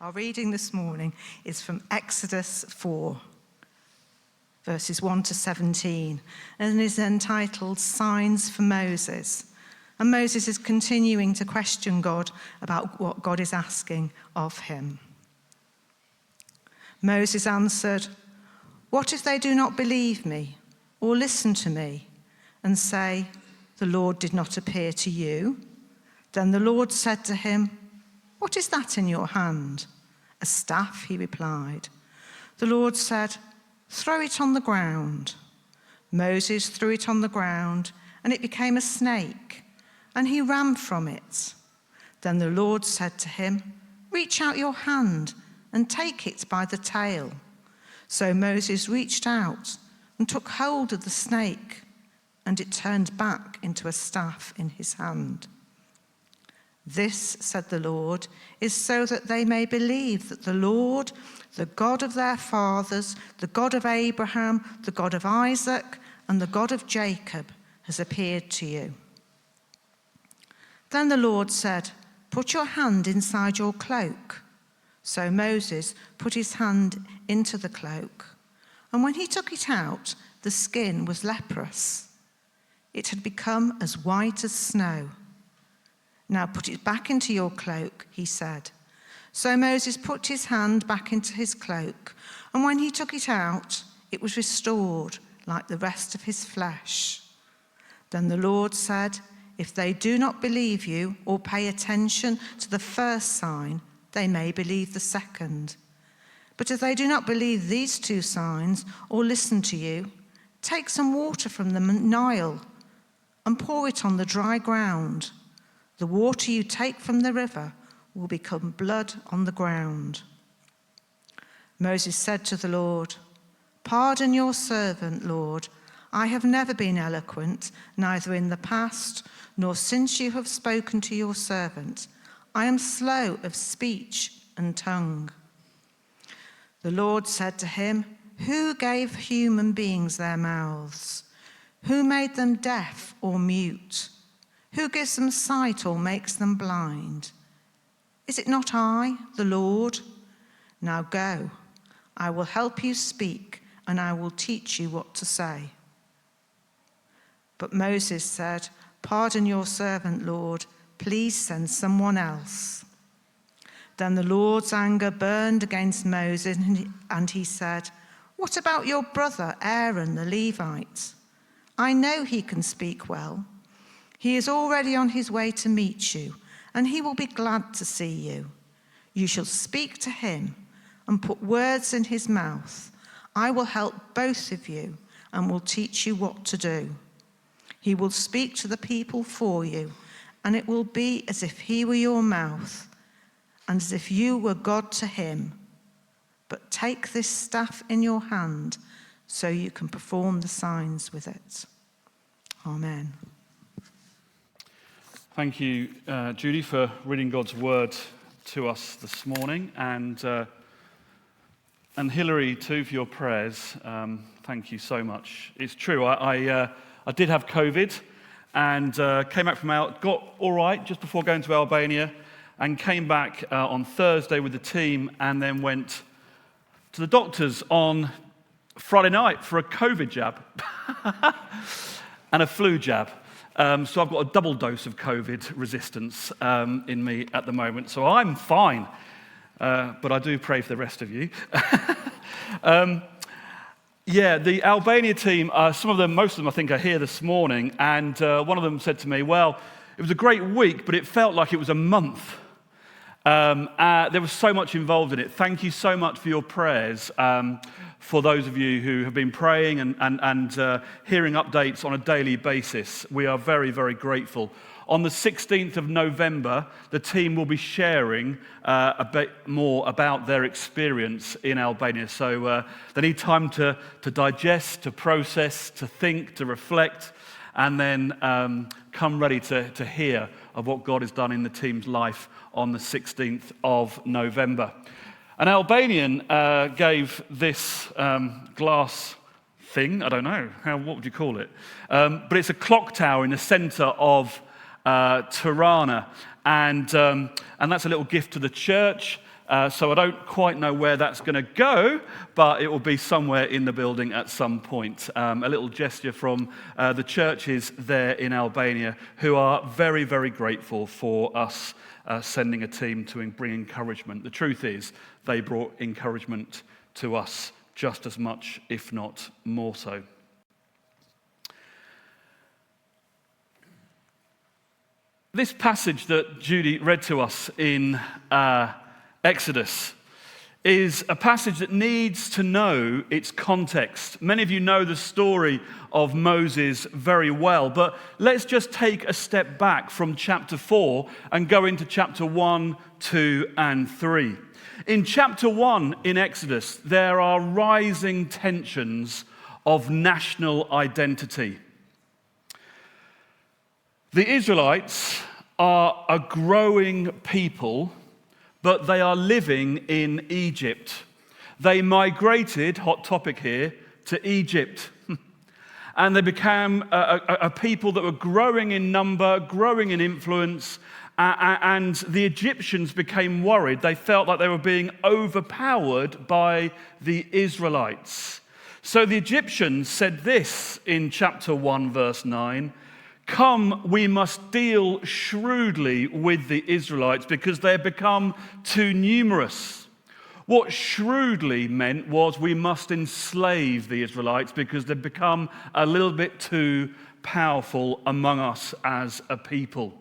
Our reading this morning is from Exodus 4, verses 1 to 17, and is entitled Signs for Moses. And Moses is continuing to question God about what God is asking of him. Moses answered, "What if they do not believe me or listen to me and say, 'The Lord did not appear to you'?" Then the Lord said to him, "What is that in your hand?" "A staff," he replied. The Lord said, "Throw it on the ground." Moses threw it on the ground, and it became a snake, and he ran from it. Then the Lord said to him, "Reach out your hand and take it by the tail." So Moses reached out and took hold of the snake, and it turned back into a staff in his hand. "This," said the Lord, "is so that they may believe that the Lord, the God of their fathers, the God of Abraham, the God of Isaac, and the God of Jacob, has appeared to you." Then the Lord said, "Put your hand inside your cloak." So Moses put his hand into the cloak, and when he took it out, the skin was leprous. It had become as white as snow. "Now put it back into your cloak," he said. So Moses put his hand back into his cloak, and when he took it out, it was restored like the rest of his flesh. Then the Lord said, "If they do not believe you or pay attention to the first sign, they may believe the second. But if they do not believe these two signs or listen to you, take some water from the Nile and pour it on the dry ground. The water you take from the river will become blood on the ground." Moses said to the Lord, "Pardon your servant, Lord. I have never been eloquent, neither in the past nor since you have spoken to your servant. I am slow of speech and tongue." The Lord said to him, "Who gave human beings their mouths? Who made them deaf or mute? Who gives them sight or makes them blind? Is it not I, the Lord? Now go, I will help you speak, and I will teach you what to say." But Moses said, "Pardon your servant, Lord. Please send someone else." Then the Lord's anger burned against Moses, and he said, "What about your brother Aaron the Levite? I know he can speak well. He is already on his way to meet you, and he will be glad to see you. You shall speak to him and put words in his mouth. I will help both of you and will teach you what to do. He will speak to the people for you, and it will be as if he were your mouth and as if you were God to him. But take this staff in your hand so you can perform the signs with it." Amen. Thank you, Judy, for reading God's word to us this morning, and Hilary too for your prayers. Thank you so much. It's true. I did have COVID, and came back from out, got all right just before going to Albania, and came back on Thursday with the team, and then went to the doctors on Friday night for a COVID jab and a flu jab. So I've got a double dose of COVID resistance in me at the moment. So I'm fine, but I do pray for the rest of you. The Albania team, most of them I think are here this morning, and one of them said to me, "Well, it was a great week, but it felt like it was a month." There was so much involved in it. Thank you so much for your prayers. For those of you who have been praying and hearing updates on a daily basis, we are very, very grateful. On the 16th of November, the team will be sharing a bit more about their experience in Albania. So they need time to digest, to process, to think, to reflect, and then come ready to hear of what God has done in the team's life on the 16th of November. An Albanian gave this glass thing, I don't know, what would you call it? But it's a clock tower in the center of Tirana, and that's a little gift to the church. So I don't quite know where that's going to go, but it will be somewhere in the building at some point. A little gesture from the churches there in Albania, who are very, very grateful for us sending a team to bring encouragement. The truth is, they brought encouragement to us just as much, if not more so. This passage that Judy read to us in Exodus is a passage that needs to know its context. Many of you know the story of Moses very well, but let's just take a step back from chapter 4 and go into chapter 1, 2, and 3. In chapter 1 in Exodus, there are rising tensions of national identity. The Israelites are a growing people, but they are living in Egypt. They migrated, hot topic here, to Egypt. And they became a people that were growing in number, growing in influence, and the Egyptians became worried. They felt like they were being overpowered by the Israelites. So the Egyptians said this in chapter 1, verse 9, "Come, we must deal shrewdly with the Israelites because they have become too numerous." What shrewdly meant was we must enslave the Israelites because they've become a little bit too powerful among us as a people.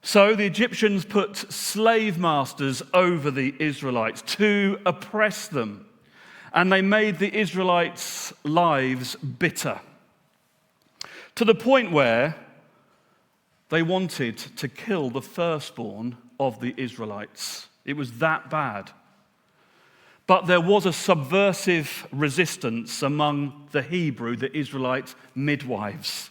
So the Egyptians put slave masters over the Israelites to oppress them, and they made the Israelites' lives bitter, to the point where they wanted to kill the firstborn of the Israelites. It was that bad. But there was a subversive resistance among the Israelite midwives.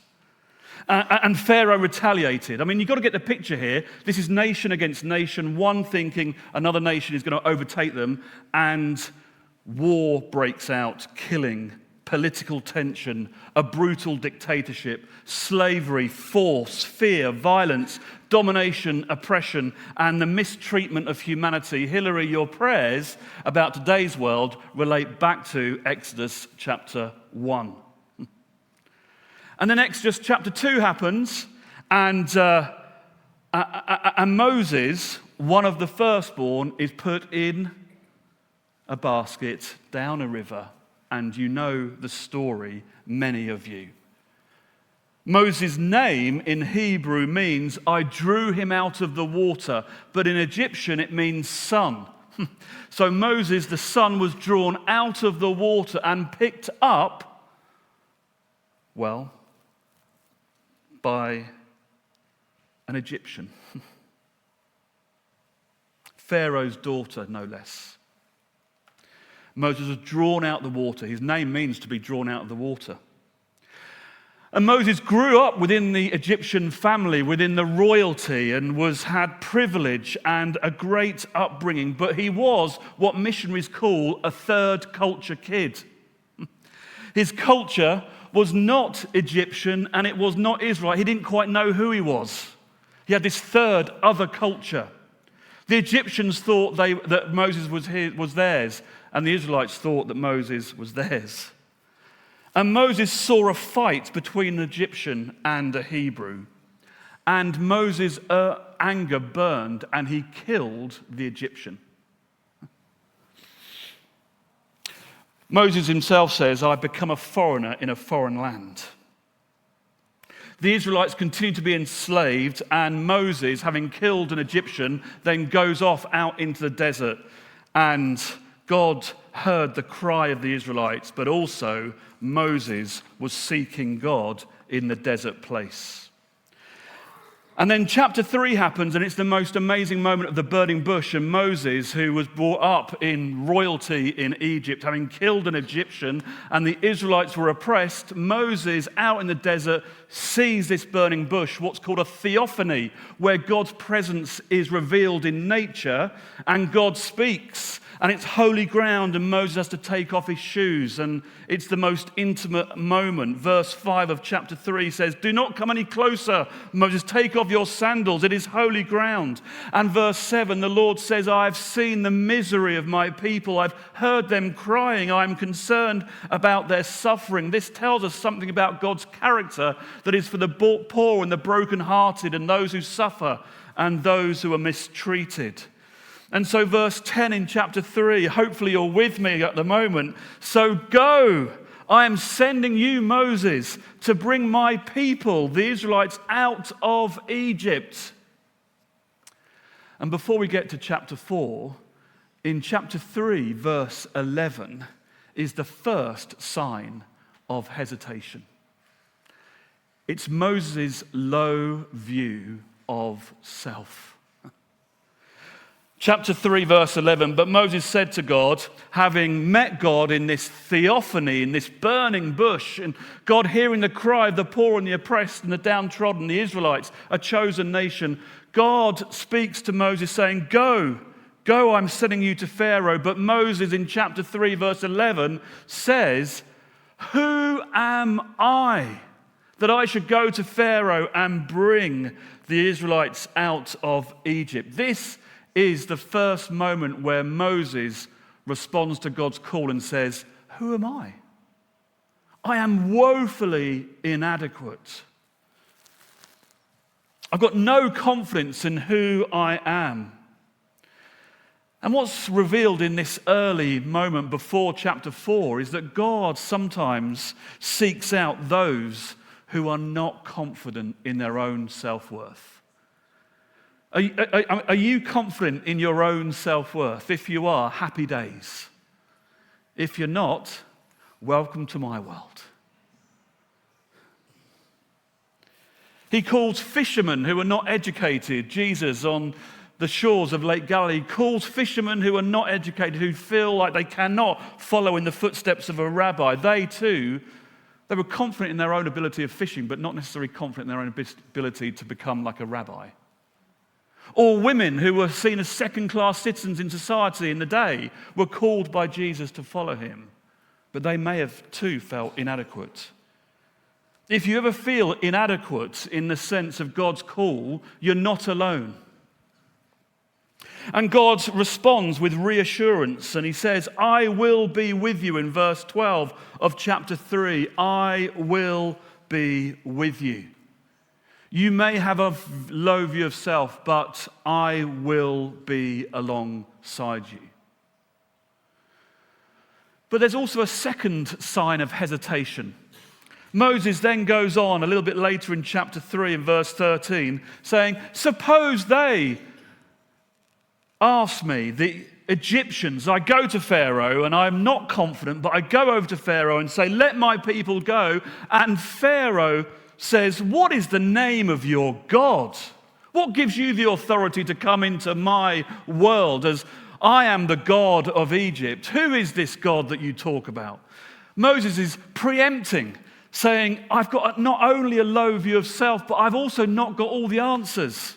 And Pharaoh retaliated. I mean, you've got to get the picture here. This is nation against nation, one thinking another nation is going to overtake them, and war breaks out, killing, political tension, a brutal dictatorship, slavery, force, fear, violence, domination, oppression, and the mistreatment of humanity. Hillary, your prayers about today's world relate back to Exodus chapter 1. And then Exodus chapter 2 happens, and Moses, one of the firstborn, is put in a basket down a river, and you know the story, many of you. Moses' name in Hebrew means, "I drew him out of the water," but in Egyptian it means son. So Moses, the son, was drawn out of the water and picked up, well, by an Egyptian. Pharaoh's daughter, no less. Moses was drawn out of the water. His name means to be drawn out of the water. And Moses grew up within the Egyptian family, within the royalty, and had privilege and a great upbringing. But he was what missionaries call a third culture kid. His culture was not Egyptian and it was not Israelite. He didn't quite know who he was. He had this third other culture. The Egyptians thought that Moses was theirs, and the Israelites thought that Moses was theirs. And Moses saw a fight between an Egyptian and a Hebrew, and Moses' anger burned, and he killed the Egyptian. Moses himself says, "I've become a foreigner in a foreign land." The Israelites continue to be enslaved, and Moses, having killed an Egyptian, then goes off out into the desert. And God heard the cry of the Israelites, but also Moses was seeking God in the desert place. And then chapter 3 happens, and it's the most amazing moment of the burning bush. And Moses, who was brought up in royalty in Egypt, having killed an Egyptian, and the Israelites were oppressed, Moses, out in the desert, sees this burning bush, what's called a theophany, where God's presence is revealed in nature and God speaks. And it's holy ground, and Moses has to take off his shoes, and it's the most intimate moment. Verse 5 of chapter 3 says, "Do not come any closer, Moses, take off your sandals, it is holy ground." And verse 7, the Lord says, "I have seen the misery of my people, I've heard them crying, I am concerned about their suffering." This tells us something about God's character that is for the poor and the brokenhearted and those who suffer and those who are mistreated. And so verse 10 in chapter 3, hopefully you're with me at the moment. "So go, I am sending you, Moses, to bring my people, the Israelites, out of Egypt." And before we get to chapter 4, in chapter 3, verse 11, is the first sign of hesitation. It's Moses' low view of self. Chapter 3, verse 11, "But Moses said to God," having met God in this theophany, in this burning bush, and God hearing the cry of the poor and the oppressed and the downtrodden, the Israelites, a chosen nation, God speaks to Moses saying, "Go, go, I'm sending you to Pharaoh." But Moses in chapter 3, verse 11 says, "Who am I that I should go to Pharaoh and bring the Israelites out of Egypt?" This is the first moment where Moses responds to God's call and says, "Who am I? I am woefully inadequate. I've got no confidence in who I am." And what's revealed in this early moment before chapter 4 is that God sometimes seeks out those who are not confident in their own self-worth. Are you confident in your own self-worth? If you are, happy days. If you're not, welcome to my world. He calls fishermen who are not educated. Jesus on the shores of Lake Galilee calls fishermen who are not educated, who feel like they cannot follow in the footsteps of a rabbi. They too, they were confident in their own ability of fishing, but not necessarily confident in their own ability to become like a rabbi. Or women who were seen as second-class citizens in society in the day were called by Jesus to follow him, but they may have too felt inadequate. If you ever feel inadequate in the sense of God's call, you're not alone. And God responds with reassurance, and he says, "I will be with you," in verse 12 of chapter 3. "I will be with you. You may have a low view of self, but I will be alongside you." But there's also a second sign of hesitation. Moses then goes on a little bit later in chapter 3 and verse 13, saying, "Suppose they ask me, the Egyptians, I go to Pharaoh and I'm not confident, but I go over to Pharaoh and say, 'Let my people go.' And Pharaoh says, 'What is the name of your God? What gives you the authority to come into my world as I am the God of Egypt? Who is this God that you talk about?'" Moses is preempting, saying, "I've got not only a low view of self, but I've also not got all the answers."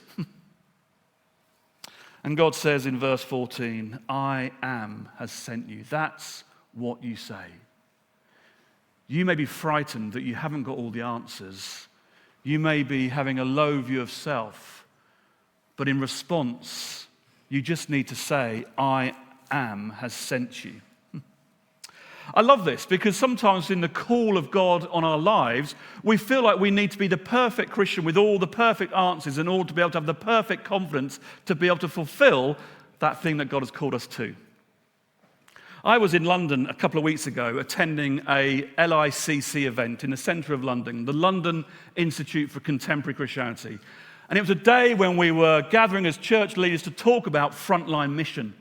And God says in verse 14, "I am has sent you." That's what you say. You may be frightened that you haven't got all the answers. You may be having a low view of self. But in response, you just need to say, "I am has sent you." I love this because sometimes in the call of God on our lives, we feel like we need to be the perfect Christian with all the perfect answers in order to be able to have the perfect confidence to be able to fulfill that thing that God has called us to. I was in London a couple of weeks ago attending a LICC event in the centre of London, the London Institute for Contemporary Christianity. And it was a day when we were gathering as church leaders to talk about frontline mission.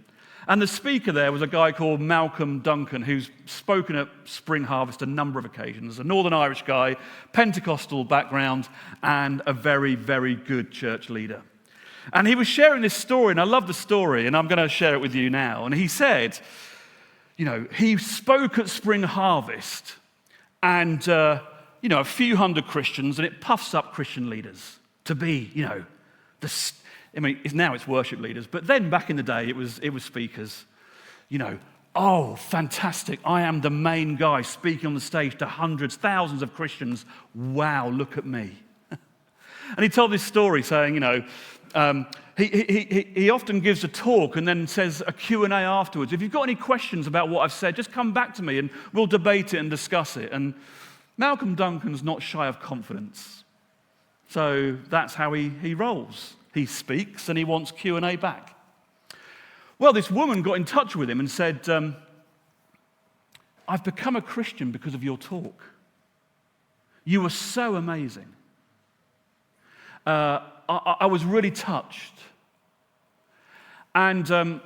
And the speaker there was a guy called Malcolm Duncan, who's spoken at Spring Harvest a number of occasions, a Northern Irish guy, Pentecostal background, and a very, very good church leader. And he was sharing this story, and I love the story, and I'm going to share it with you now. And he said, he spoke at Spring Harvest, and a few hundred Christians, and it puffs up Christian leaders to be, now it's worship leaders, but then back in the day it was speakers. Oh, fantastic, I am the main guy speaking on the stage to hundreds, thousands of Christians. Wow, look at me. And he told this story saying, he often gives a talk and then says a Q&A afterwards. If you've got any questions about what I've said, just come back to me and we'll debate it and discuss it. And Malcolm Duncan's not shy of confidence. So that's how he rolls. He speaks and he wants Q&A back. Well, this woman got in touch with him and said, I've become a Christian because of your talk. You were so amazing. I was really touched. And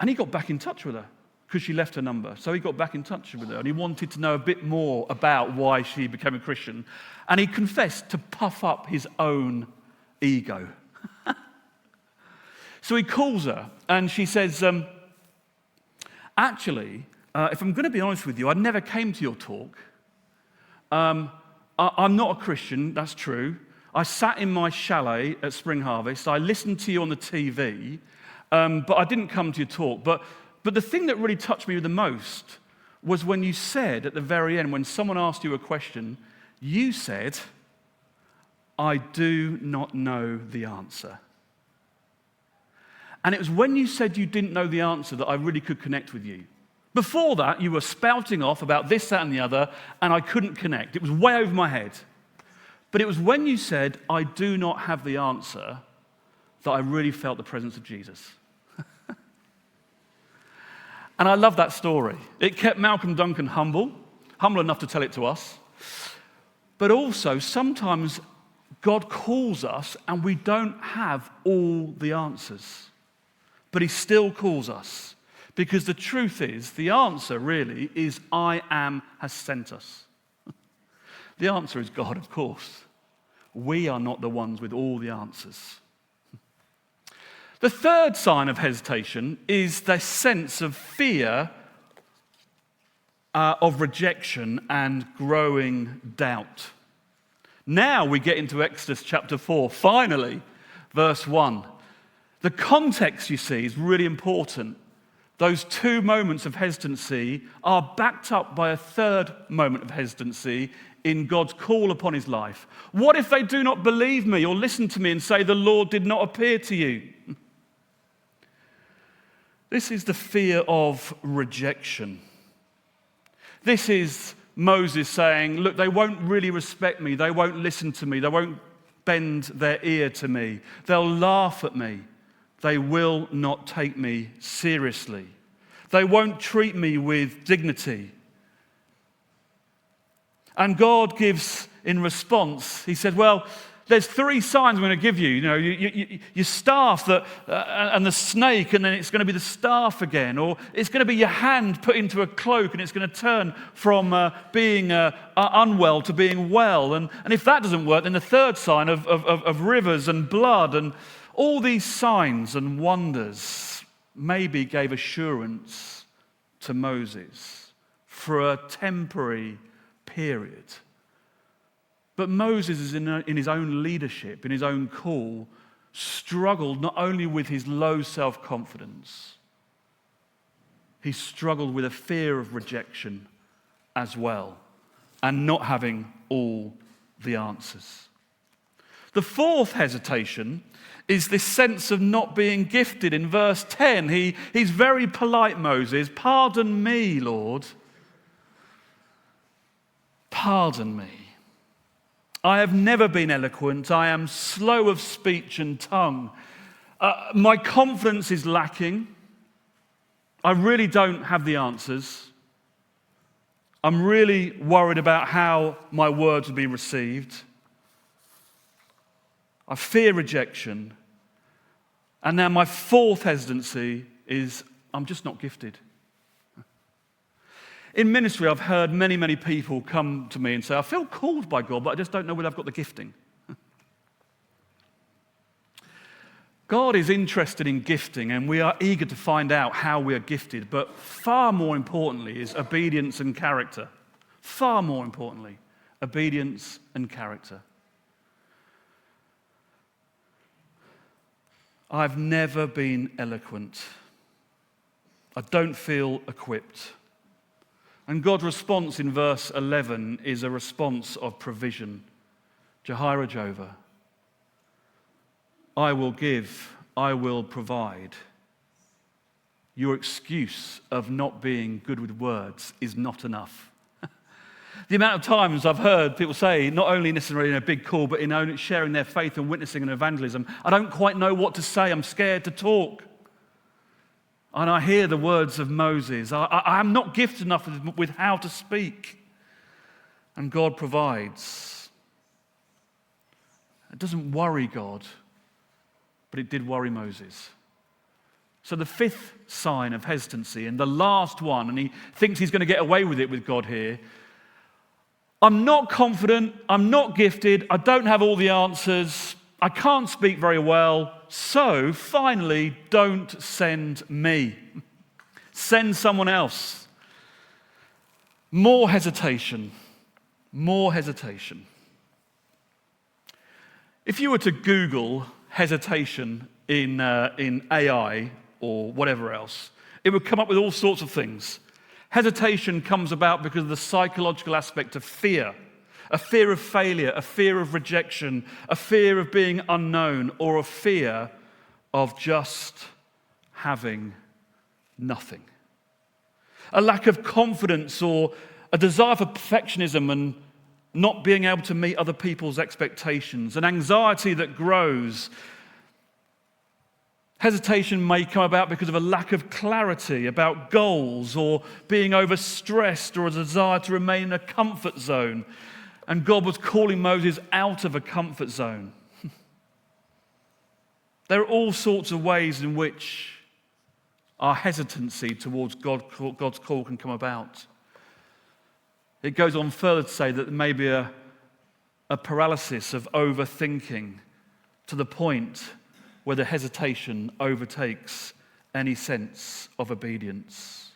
he got back in touch with her because she left her number. So he got back in touch with her and he wanted to know a bit more about why she became a Christian. And he confessed to puff up his own ego. So he calls her and she says, actually, if I'm going to be honest with you, I never came to your talk. I'm not a Christian, that's true. I sat in my chalet at Spring Harvest. I listened to you on the TV, but I didn't come to your talk. But the thing that really touched me the most was when you said at the very end, when someone asked you a question, you said, I do not know the answer. And it was when you said you didn't know the answer that I really could connect with you. Before that, you were spouting off about this, that, and the other, and I couldn't connect. It was way over my head. But it was when you said, I do not have the answer, that I really felt the presence of Jesus. And I love that story. It kept Malcolm Duncan humble enough to tell it to us. But also, sometimes God calls us and we don't have all the answers. But he still calls us. Because the truth is, the answer really is, I am has sent us. The answer is God, of course. We are not the ones with all the answers. The third sign of hesitation is the sense of fear of rejection and growing doubt. Now we get into Exodus chapter 4, finally, verse 1. The context, you see, is really important. Those two moments of hesitancy are backed up by a third moment of hesitancy in God's call upon his life. What if they do not believe me or listen to me and say, the Lord did not appear to you? This is the fear of rejection. This is Moses saying, look, they won't really respect me. They won't listen to me. They won't bend their ear to me. They'll laugh at me. They will not take me seriously. They won't treat me with dignity. And God gives in response, he said, well, there's three signs I'm going to give you. Your staff and the snake, and then it's going to be the staff again. Or it's going to be your hand put into a cloak, and it's going to turn from being unwell to being well. And if that doesn't work, then the third sign of rivers and blood and all these signs and wonders maybe gave assurance to Moses for a temporary period. But Moses is in his own leadership, in his own call, struggled not only with his low self-confidence, he struggled with a fear of rejection as well, and not having all the answers. The fourth hesitation is this sense of not being gifted. In verse 10, he's very polite, Moses. Pardon me, Lord. Pardon me. I have never been eloquent. I am slow of speech and tongue. My confidence is lacking. I really don't have the answers. I'm really worried about how my words will be received. I fear rejection. And now my fourth hesitancy is I'm just not gifted. In ministry, I've heard many, many people come to me and say, I feel called by God, but I just don't know whether I've got the gifting. God is interested in gifting, and we are eager to find out how we are gifted, but far more importantly is obedience and character. Far more importantly. obedience and character. I've never been eloquent. I don't feel equipped. And God's response in verse 11 is a response of provision. Jehovah Jovah. I will give, I will provide. Your excuse of not being good with words is not enough. The amount of times I've heard people say, not only necessarily in a big call, but in sharing their faith and witnessing and evangelism, I don't quite know what to say, I'm scared to talk. And I hear the words of Moses, I'm not gifted enough with how to speak. And God provides. It doesn't worry God, but it did worry Moses. So the fifth sign of hesitancy, and the last one, and he thinks he's going to get away with it with God here, I'm not confident, I'm not gifted, I don't have all the answers, I can't speak very well, so finally, don't send me. Send someone else. More hesitation. More hesitation. If you were to Google hesitation in AI or whatever else, it would come up with all sorts of things. Hesitation comes about because of the psychological aspect of fear. A fear of failure, a fear of rejection, a fear of being unknown, or a fear of just having nothing. A lack of confidence or a desire for perfectionism and not being able to meet other people's expectations, an anxiety that grows. Hesitation may come about because of a lack of clarity about goals or being overstressed or a desire to remain in a comfort zone. And God was calling Moses out of a comfort zone. There are all sorts of ways in which our hesitancy towards God's call can come about. It goes on further to say that there may be a paralysis of overthinking to the point where the hesitation overtakes any sense of obedience.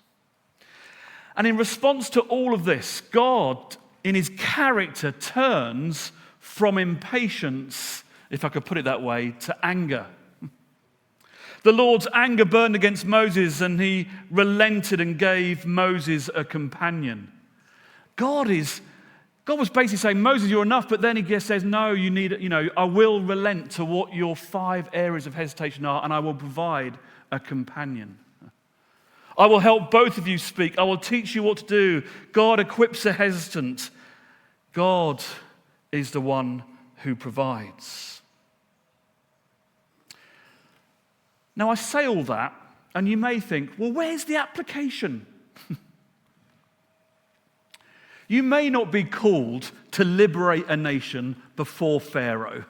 And in response to all of this, God, in his character, turns from impatience, if I could put it that way, to anger. The Lord's anger burned against Moses, and he relented and gave Moses a companion. God was basically saying, Moses, you're enough, but then he just says, no, you need, I will relent to what your 5 areas of hesitation are, and I will provide a companion. I will help both of you speak. I will teach you what to do. God equips the hesitant. God is the one who provides. Now, I say all that, and you may think, well, where's the application? You may not be called to liberate a nation before Pharaoh.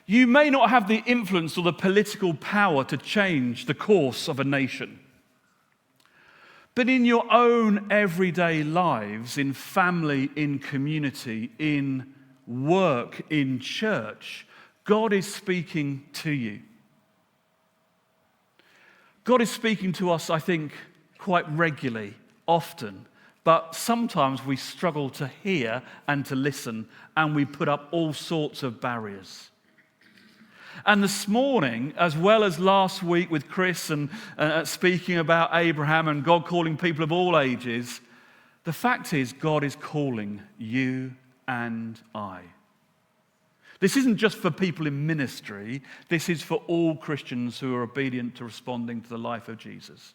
You may not have the influence or the political power to change the course of a nation. But in your own everyday lives, in family, in community, in work, in church, God is speaking to you. God is speaking to us, I think, quite regularly, often. But sometimes we struggle to hear and to listen, and we put up all sorts of barriers. And this morning, as well as last week with Chris and speaking about Abraham and God calling people of all ages, the fact is God is calling you and I. This isn't just for people in ministry. This is for all Christians who are obedient to responding to the life of Jesus.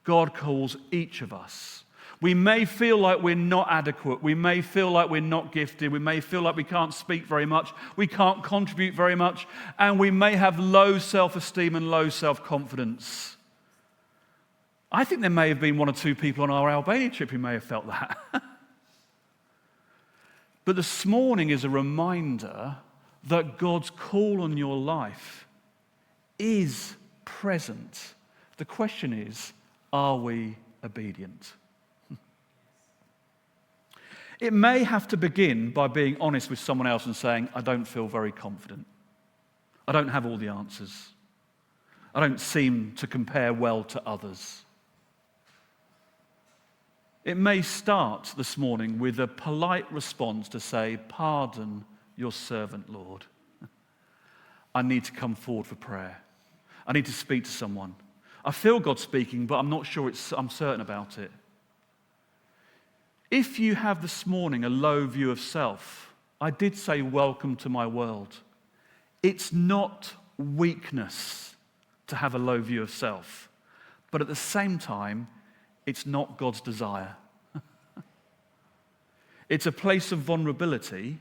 God calls each of us. We may feel like we're not adequate. We may feel like we're not gifted. We may feel like we can't speak very much. We can't contribute very much. And we may have low self-esteem and low self-confidence. I think there may have been 1 or 2 people on our Albania trip who may have felt that. But this morning is a reminder that God's call on your life is present. The question is, are we obedient? It may have to begin by being honest with someone else and saying, I don't feel very confident. I don't have all the answers. I don't seem to compare well to others. It may start this morning with a polite response to say, "Pardon your servant, Lord. I need to come forward for prayer. I need to speak to someone. I feel God speaking, but I'm not sure I'm certain about it." If you have this morning a low view of self, I did say welcome to my world. It's not weakness to have a low view of self, but at the same time, it's not God's desire. It's a place of vulnerability,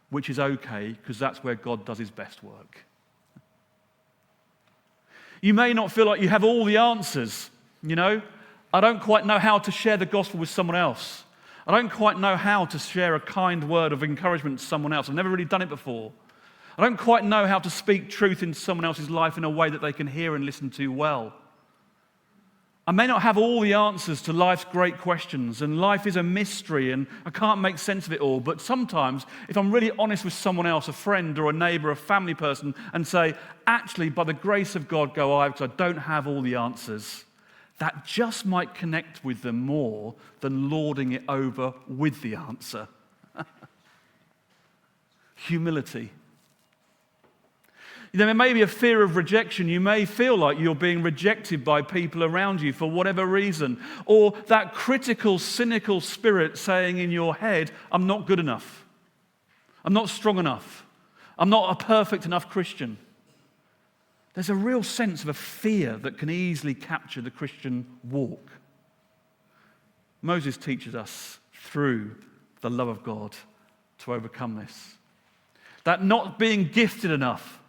which is okay because that's where God does his best work. You may not feel like you have all the answers, I don't quite know how to share the gospel with someone else. I don't quite know how to share a kind word of encouragement to someone else. I've never really done it before. I don't quite know how to speak truth into someone else's life in a way that they can hear and listen to well. I may not have all the answers to life's great questions, and life is a mystery, and I can't make sense of it all. But sometimes, if I'm really honest with someone else, a friend or a neighbor, a family person, and say, actually, by the grace of God, go I, because I don't have all the answers, that just might connect with them more than lording it over with the answer. Humility. There may be a fear of rejection. You may feel like you're being rejected by people around you for whatever reason. Or that critical, cynical spirit saying in your head, "I'm not good enough. I'm not strong enough. I'm not a perfect enough Christian." There's a real sense of a fear that can easily capture the Christian walk. Moses teaches us through the love of God to overcome this. That not being gifted enough,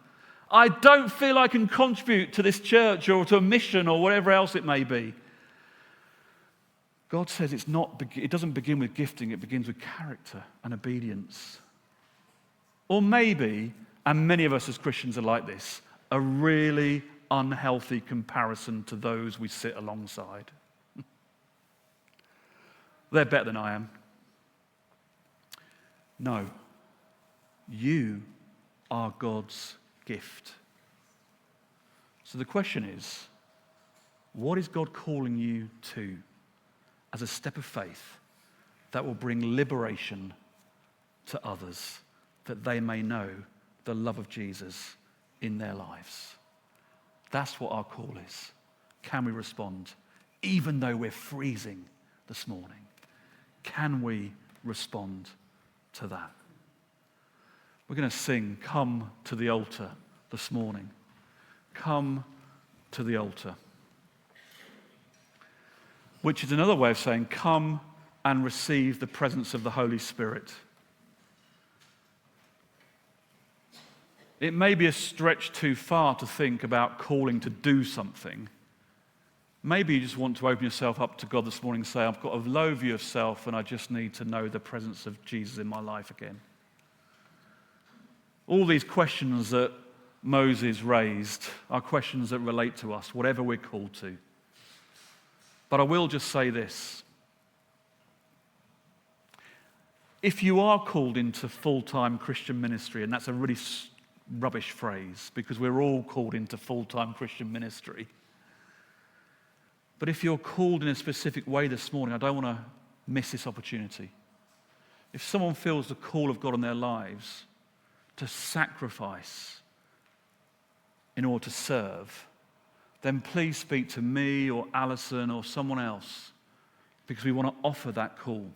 I don't feel I can contribute to this church or to a mission or whatever else it may be. God says it doesn't begin with gifting, it begins with character and obedience. Or maybe, and many of us as Christians are like this, a really unhealthy comparison to those we sit alongside. They're better than I am. No, you are God's gift. So the question is, what is God calling you to as a step of faith that will bring liberation to others, that they may know the love of Jesus in their lives? That's what our call is. Can we respond? Even though we're freezing this morning, can we respond to that? We're going to sing "Come to the Altar" this morning. Come to the altar. Which is another way of saying come and receive the presence of the Holy Spirit. It may be a stretch too far to think about calling to do something. Maybe you just want to open yourself up to God this morning and say, I've got a low view of self and I just need to know the presence of Jesus in my life again. All these questions that Moses raised are questions that relate to us, whatever we're called to. But I will just say this. If you are called into full-time Christian ministry, and that's a really rubbish phrase because we're all called into full-time Christian ministry. But if you're called in a specific way this morning, I don't want to miss this opportunity. If someone feels the call of God in their lives to sacrifice in order to serve, then please speak to me or Alison or someone else because we want to offer that call.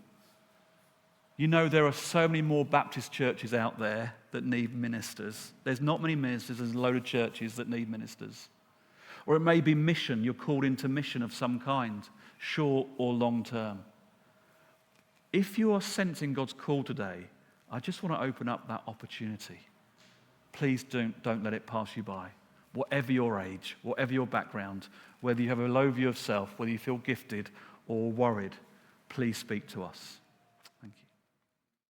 You know, there are so many more Baptist churches out there that need ministers. There's not many ministers, there's a load of churches that need ministers. Or it may be mission, you're called into mission of some kind, short or long term. If you are sensing God's call today, I just want to open up that opportunity. Please don't let it pass you by. Whatever your age, whatever your background, whether you have a low view of self, whether you feel gifted or worried, please speak to us.